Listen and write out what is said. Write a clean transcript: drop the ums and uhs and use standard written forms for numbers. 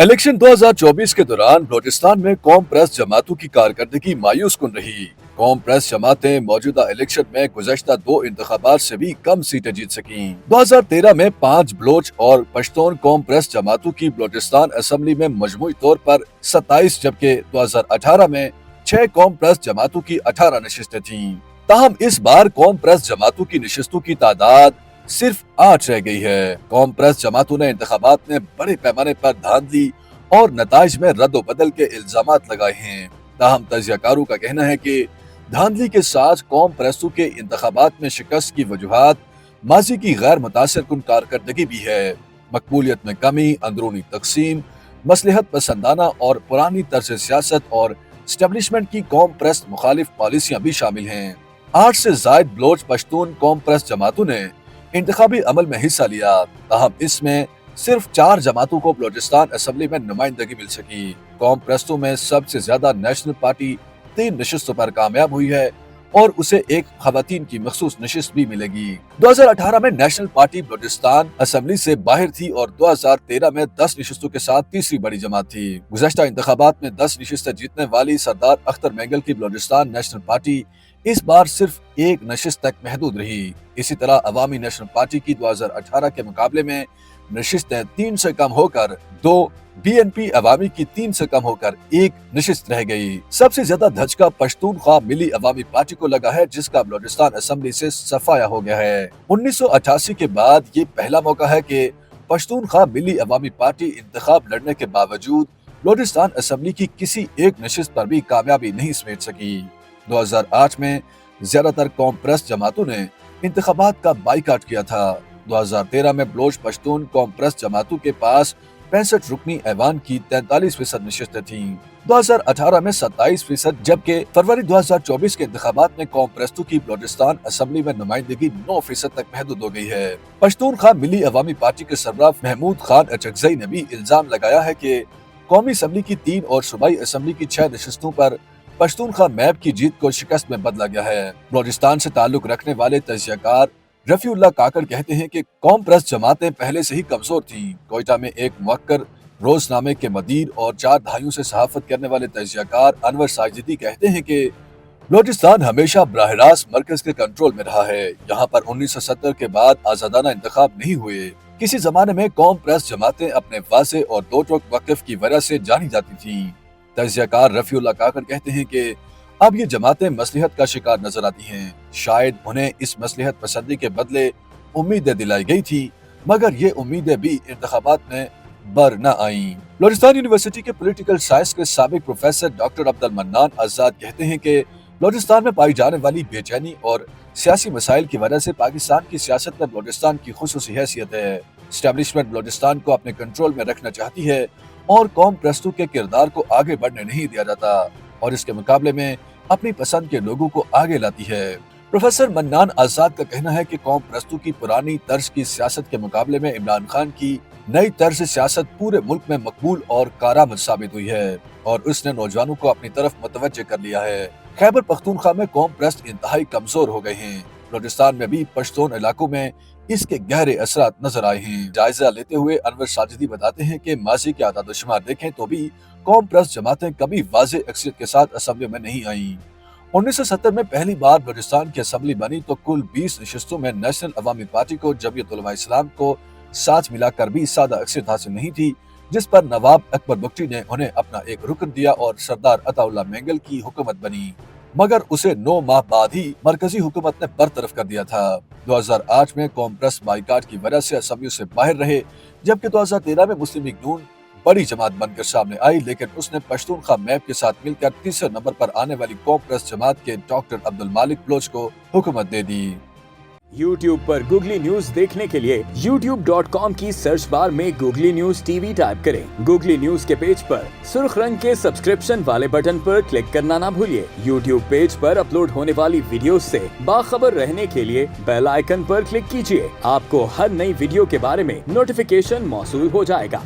Election 2024 के दौरान बलूचिस्तान में कौम प्रेस जमातों की कारकर्दगी मायूस कुन रही। कौम प्रेस जमातें मौजूदा इलेक्शन में गुज़श्ता 2 इंतखाबात से भी कम सीटें जीत सकीं। 2013 में 5 बलोच और पश्तून कौम प्रेस जमातों की बलूचिस्तान असेंबली में मजमूई तौर पर 27, जबकि 2018 में 6 कौम प्रेस जमातों की 18 नशिस्तें थीं। ताहम इस बार कौम प्रेस जमातों की नशिस्तों की तादाद सिर्फ 8 रह गई है। कौम प्रेस जमातों ने इंतखाबात में बड़े पैमाने पर धांधली और नताइज में रद्द-ओ-बदल के इल्जामात लगाए हैं। ताहम तजियाकारों का कहना है कि धांधली के साथ कौम प्रेसों के इंतखाबात में शिकस्त की वजूहात माजी की गैर मुतासिर कुन कारकर्दगी भी है। मकबूलियत में कमी, अंदरूनी तकसीम, मसलहत पसंदाना और पुरानी तर्ज सियासत और स्टेब्लिशमेंट की कौम प्रेस मुखालिफ पॉलिसियां भी शामिल हैं। 8 से जायद बलोच पश्तून कौम प्रेस जमातों ने इंतखाबी अमल में हिस्सा लिया। ताहम इसमें सिर्फ 4 जमातों को बलूचिस्तान असेंबली में नुमाइंदगी मिल सकी। कौम प्रेसों में सबसे ज्यादा नेशनल पार्टी 3 नशिस्तों पर कामयाब हुई है और उसे एक खवातीन की मखसूस नशिस्त भी मिलेगी। 2018 में नेशनल पार्टी बलूचिस्तान असेंबली से बाहर थी और 2013 में 10 नशिस्तों के साथ तीसरी बड़ी जमात थी। गुज़श्ता इंतखाबात में 10 नशिस्तें जीतने वाली सरदार अख्तर मैंगल की बलूचिस्तान नेशनल पार्टी इस बार सिर्फ 1 नशिस्त तक महदूद रही। इसी तरह अवामी नेशनल पार्टी की 2018 के मुकाबले में नशिस्तें 3 से कम होकर 2, बीएनपी अवामी की 3 से कम होकर 1 नशिस्त रह गई। सबसे ज्यादा धचका पश्तूनख्वा मिली अवामी पार्टी को लगा है, जिसका बलूचिस्तान असेंबली से सफाया हो गया है। 1988 के बाद ये पहला मौका है कि पश्तूनख्वा मिली अवामी पार्टी इंतखाब लड़ने के बावजूद बलूचिस्तान असेंबली की किसी एक नशिस्त पर भी कामयाबी नहीं समेट सकी। 2008 में ज्यादातर कौम प्रेस जमातों ने इंतखाबात का बाइकाट किया था। 2013 में बलोच पश्तून कौम प्रेस जमातों के पास 65 रुकनी ऐवान की 43% नशिस्तें थीं। 2018 में 27%, जबकि फरवरी 2024 के इंतखाबात में कौम प्रेसों की बलूचिस्तान असेंबली में नुमाइंदगी 9% तक महदूद हो गई है। पश्तूनख्वा मिली अवामी पार्टी के सरबराह महमूद खान अचकजई ने भी इल्जाम लगाया है कि कौमी असेंबली की 3 और सूबाई असेंबली की 6 नशिस्तों पर पश्तूनख्वा मैप की जीत को शिकस्त में बदला गया है। बलूचिस्तान से ताल्लुक रखने वाले तजियाकार रफीउल्लाह काकड़ कहते हैं कि कौम प्रेस जमातें पहले से ही कमजोर थीं। कोयटा में एक मुवक्कर, रोजनामे के मदीर और 4 दहाइयों से सहाफत करने वाले तजियाकार अनवर साजिदी कहते हैं कि बलूचिस्तान हमेशा बराह रास्त मरकज के कंट्रोल में रहा है। यहाँ पर 1970 के बाद आजादाना इंतखाब नहीं हुए। किसी जमाने में कौम प्रेस जमातें अपने वाज़े और दो टोक वक़्फ़ की वजह से जानी जाती थीं। तजियाकार रफीउल्लाह काकड़ कहते हैं कि अब ये जमातें मसलिहत का शिकार नजर आती हैं। शायद उन्हें इस मसलिहत पसंदी के बदले उम्मीदें दिलाई गई थी, मगर ये उम्मीदें भी इंतखाबात में बर न आईं। बलूचिस्तान यूनिवर्सिटी के पॉलिटिकल साइंस के साबिक प्रोफेसर डॉक्टर अब्दुल मन्नान आजाद कहते हैं कि बलूचिस्तान में पाई जाने वाली बेचैनी और सियासी मसाइल की वजह से पाकिस्तान की सियासत में बलूचिस्तान की खुसूसी हैसियत है। एस्टेब्लिशमेंट बलूचिस्तान को अपने कंट्रोल में रखना चाहती है और कौम प्रस्तों के किरदार को आगे बढ़ने नहीं दिया जाता और इसके मुकाबले में अपनी पसंद के लोगों को आगे लाती है। प्रोफेसर मन्नान आजाद का कहना है कि कौम प्रस्तों की पुरानी तर्ज की सियासत के मुकाबले में इमरान खान की नई तर्ज सियासत पूरे मुल्क में मकबूल और कारआमद साबित हुई है और उसने नौजवानों को अपनी तरफ मुतवज्जे कर लिया है। खैबर पख्तूनख्वा में कौम प्रस्त इंतहाई कमजोर हो गए हैं। बलूचिस्तान में भी पश्तून इलाकों में इसके गहरे असरात नजर आए हैं। जायजा लेते हुए अनवर साजिदी बताते हैं कि माजी के आदाद-ओ-शुमार देखें तो भी कौम प्रेस जमातें कभी वाज़े अक्सरियत के साथ असेंबली में नहीं आईं। 1970 में पहली बार बलूचिस्तान की असेंबली बनी तो कुल 20 नशिस्तों में नेशनल अवामी पार्टी को जमीयत उलमा इस्लाम को साथ मिलाकर भी सादा अक्सरियत हासिल नहीं थी, जिस पर नवाब अकबर बुगटी ने उन्हें अपना एक रुकन दिया और सरदार अताउल्लाह मैंगल की हुकूमत बनी, मगर उसे 9 माह बाद ही मरकजी हुकूमत ने बरतरफ कर दिया था। 2008 में कौम प्रेस बाइकाट की वजह से असेंबली से बाहर रहे, जबकि 2013 में मुस्लिम लीग नून बड़ी जमात बनकर सामने आई, लेकिन उसने पश्तूनख्वा मैप के साथ मिलकर तीसरे नंबर पर आने वाली कौम प्रेस जमात के डॉक्टर अब्दुल मालिक बलोच को हुकूमत दे दी। YouTube पर गूगली न्यूज देखने के लिए youtube.com की सर्च बार में गूगली न्यूज टीवी टाइप करें। गूगली न्यूज के पेज पर सुर्ख रंग के सब्सक्रिप्शन वाले बटन पर क्लिक करना ना भूलिए। YouTube पेज पर अपलोड होने वाली वीडियोस से बाखबर रहने के लिए बेल आइकन पर क्लिक कीजिए। आपको हर नई वीडियो के बारे में नोटिफिकेशन मौसूल हो जाएगा।